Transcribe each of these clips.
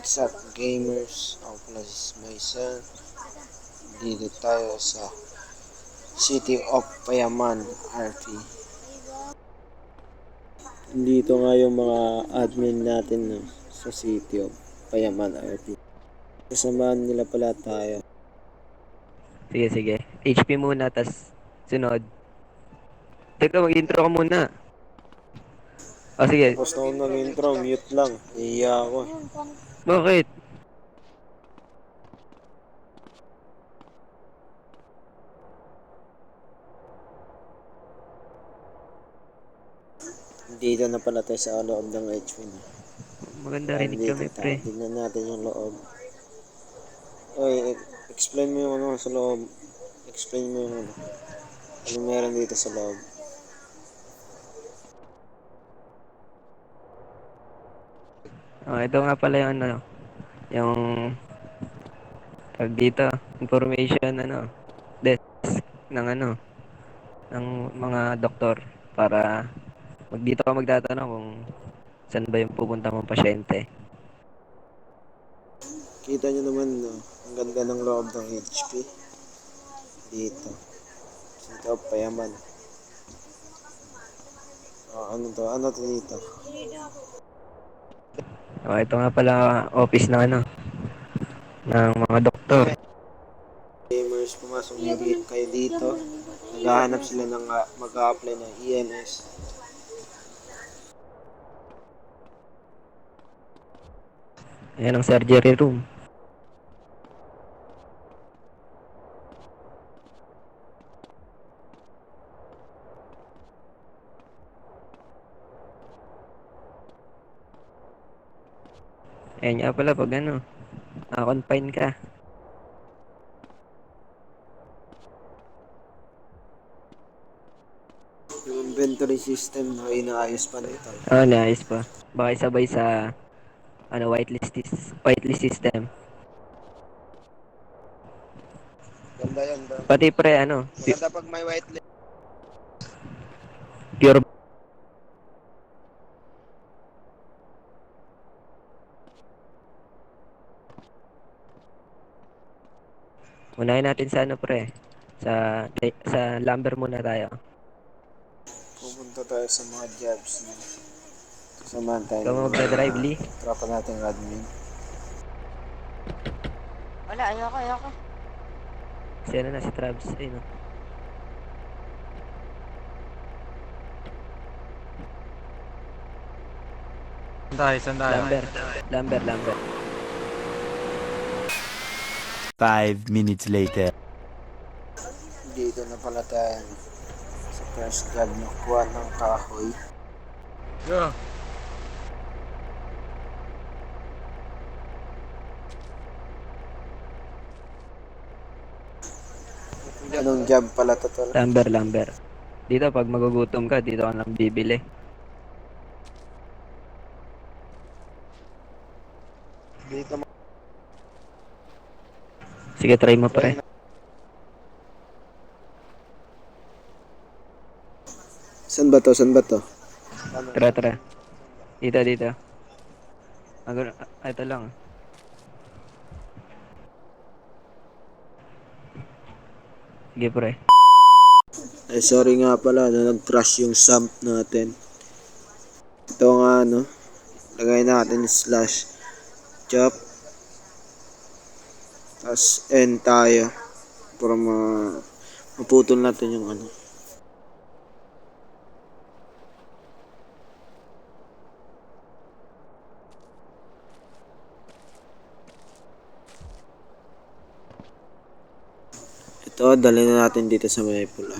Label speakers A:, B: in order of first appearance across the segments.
A: What's up gamers? Ako pala si Mason. Dito tayo sa City of Payaman, RP. Dito nga yung mga admin natin no, sa City of Payaman, RP. Kasamahan nila pala tayo.
B: Sige, sige. HP muna, tas sunod. Teka, mag-intro ka muna. O, sige.
A: Tapos na ako nag-intro, mute lang. Iiya ako.
B: Bakit?
A: Dito na pala tayo sa loob ng HP na.
B: Maganda
A: Tara
B: rinig
A: dito
B: kami,
A: tayo.
B: pre.
A: Tignan natin yung loob. Oy, explain mo yung ano sa loob. Explain mo yung ano. Ano meron dito sa loob.
B: Ito nga pala yung ano, yung tag dito, information, desk ng ng mga doktor para dito ka magtatanong kung saan ba yung pupunta mong pasyente.
A: Kita nyo naman, no? Ang ganda ng loob ng HP. Dito. Dito, payaman. Oh, ano to? Ano to dito?
B: Ito nga pala office ng ng mga doktor.
A: Gamers, pumasok nyo kayo dito. Naghahanap sila ng mag-a-apply ng EMS.
B: Ayan ang surgery room. Ayan nga pala pag confine ka.
A: Yung inventory system, no, inaayos pa nito.
B: Nice pa. Baka sabay sa whitelist system.
A: Ganda yan, bro.
B: Pati pre
A: Maganda pag may whitelist.
B: pure. Unahin natin sa pre. Sa lumber muna tayo.
A: Pupunta tayo sa mga jobs. No? Kasamahan tayo
B: Ikaw
A: ng
B: magdadrive,
A: mga
B: Lee.
A: tropa nating admin.
C: Wala, ayoko.
B: Kasi na si Travis. Ayun, no?
D: Saan tayo?
B: Lumber.
D: 5 minutes later.
A: Dito na pala tayo sa first job na kuha ng kahoy.
D: Yeah.
A: Anong job pala to, tol?
B: Lumber. Dito, pag magugutom ka, dito ka lang bibili.
A: Dito
B: Sige, try mo pre.
A: Saan ba to? Saan ba to?
B: Tara. Dito. Ito lang. Sige pre.
A: Ay, sorry nga pala na nag-crash yung sump natin. Ito nga, ano, lagay natin slash chop. Tapos end tayo para maputol natin yung ano. Ito, dali na natin dito sa may pula.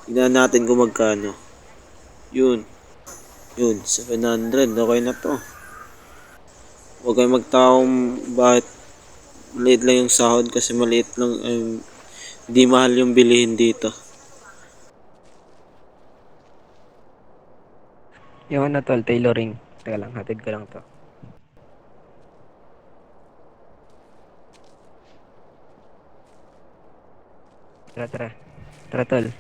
A: Tignan natin kung magkano. Yun, 700. Okay na to. Huwag kayo magtaong bakit maliit lang yung sahod kasi maliit lang, hindi mahal yung bilihin dito.
B: Yung tol, tailoring. Teka lang, hatid ko lang to. Tara tol.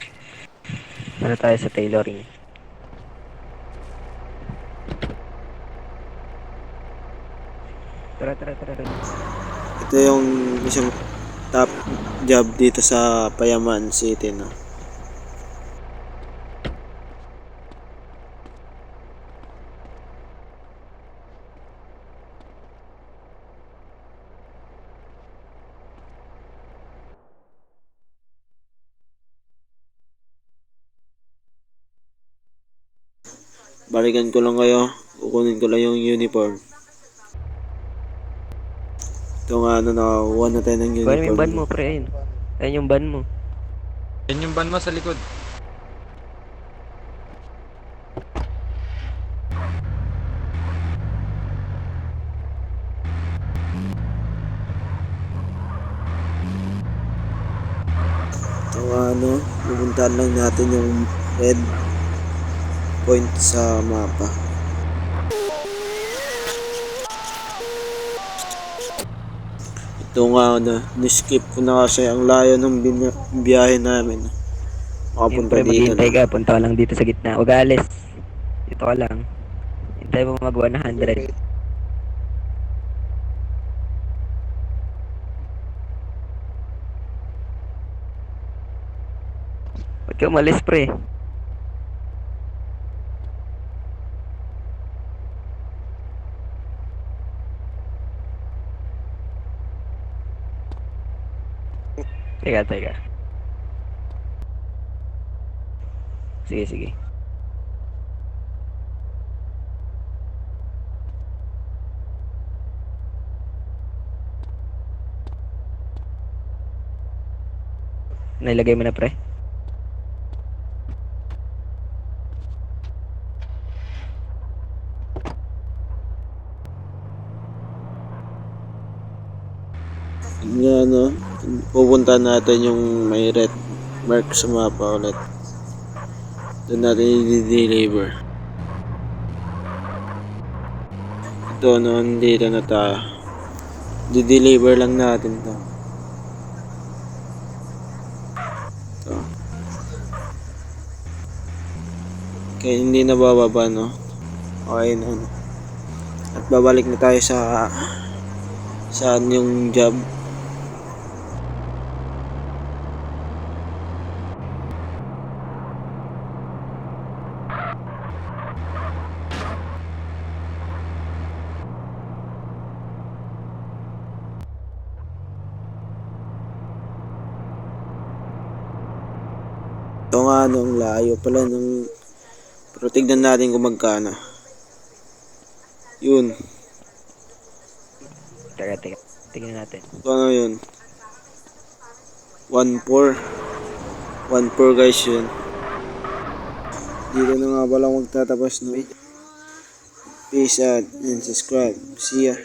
B: Tayo sa tailoring. Tara, tara, tara. Tara.
A: Ito yung isang top job dito sa Payaman City, no? Balikan ko lang kayo. Kukunin ko lang yung uniform. Ito nga, ano, nakakuha na tayo ng
B: Kuha mo yung
A: uniform.
B: ban mo, pre. Ayun. Ayun yung ban mo.
D: Yan yung van mo sa likod.
A: Ito nga, ano, pupuntahan lang natin yung red point sa mapa. Ito nga, ano, niskip ko na kasi ang layo ng biyahe namin. Makapunta
B: Siyempre,
A: dito,
B: maghihintay
A: no?
B: ka. Punta ka lang dito sa gitna. Huwag alis. Dito ka lang. Hintay mo mag 100. Huwag ka umalis, pre. Teka, teka. Sige, sige. Nailagay mo na, pre.
A: Nga, ano, pupunta natin yung may red mark sa mapa ulit. Doon natin i-deliver. Ito, no, dito na tayo. Di-deliver lang natin to. Ito. Kaya hindi na bababa, no? Okay na, no? At babalik na tayo sa saan yung job. Ito nga, no, ang layo pala ng... Pero tignan natin kung magkano. Yun.
B: Teka, teka. Tingnan natin.
A: Ano yun? 1.4. 1.4 guys yun. Dito na nga pala magtatapos no. Peace out and subscribe. See ya.